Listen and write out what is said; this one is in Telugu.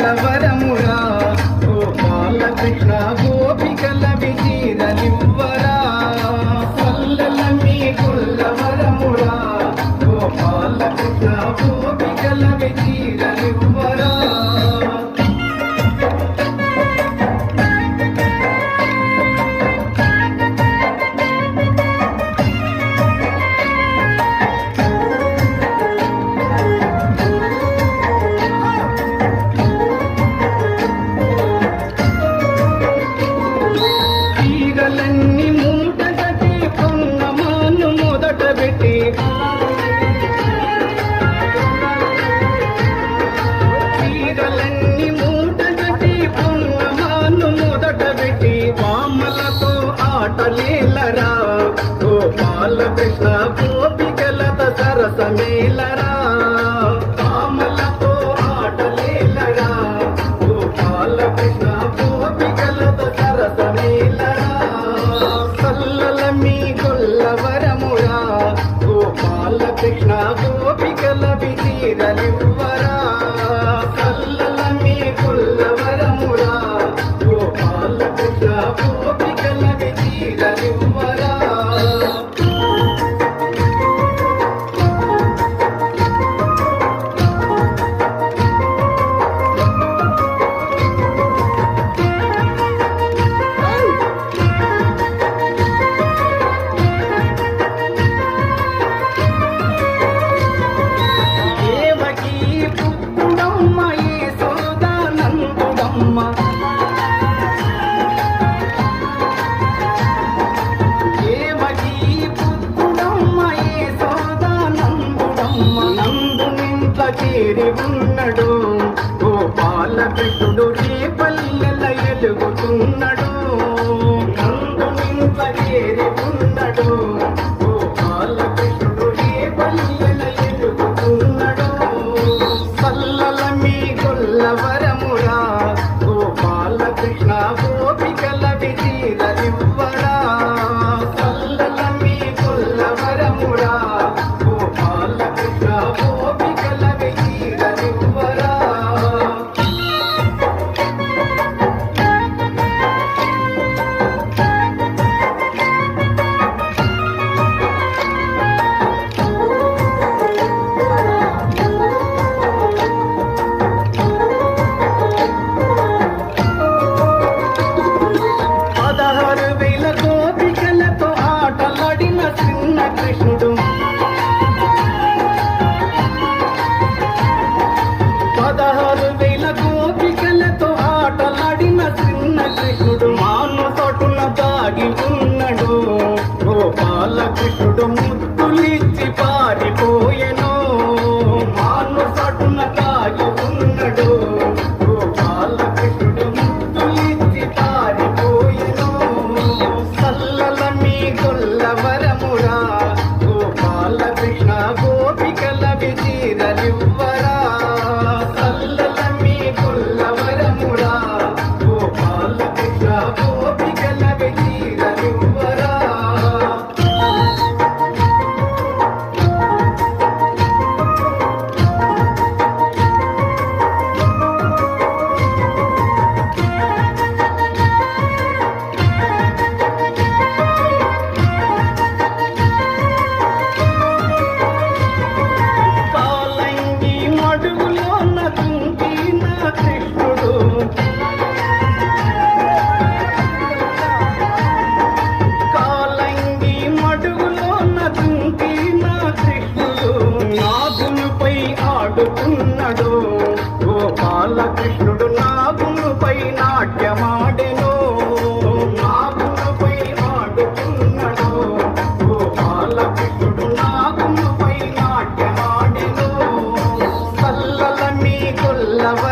కొల్లవరమురా గోపాల కృష్ణ గోపికల విజీరలివ్వరా కొల్లలమ్మి కొల్లవరమురా గోపాల కృష్ణ గోపికల విజీరలివ్వరా ఆటలేలరా గోపాల కృష్ణ గోపికలత సరసమేలరా కామలతో ఆటలేలరా గోపాల కృష్ణ గోపికలత సరసమేలరా సల్లలమ్మి కొల్లవరమురా గోపాల కృష్ణ గోపికల విజీరలివ్వరా సల్లలమ్మి కొల్లవరమురా గోపాల కృష్ణ గోపికల విజీరలివ్వరా చేరి ఉన్నడు గోపాల కృష్ణుడు రేపల్లెల ఎలుగుతున్నాడు నందునింత చేరి ఉన్నడు గోపాల కృష్ణుడు రేపల్లెల ఎలుగుతున్నాడు సల్లలమ్మి కొల్లవరమురా గోపాల కృష్ణ గోపికల విజీరలివ్వరా సల్లలమ్మి కొల్లవరమురా గోపాల కృష్ణ గోపికల విజీరలివ్వరా కృష్ణుడు 16,000 గోపికలతో ఆటలాడిన చిన్న కృష్ణుడు మాను తోటున దాగి ఉన్నడు గోపాల కృష్ణుడు ముద్దులిచ్చి పారిపోయెను మాను తోటున దాగి ఉన్నడు గోపాల కృష్ణుడు ముద్దులిచ్చి పారిపోయెను సల్లలమ్మి కొల్లవరమురా గోపాల కృష్ణ గోపికల విజీరలివ్వరా సల్లలమ్మి కొల్లవరమురా గోపాల కృష్ణ గోపికల విజీరలివ్వరా ఆడుతున్నాడు గోపాల కృష్ణుడు నాగునుపై నాట్యమాడెను నాగునుపై ఆడుతున్నాడు గోపాల కృష్ణుడు నాగునుపై నాట్యమాడెను సల్లలమ్మి కొల్లవ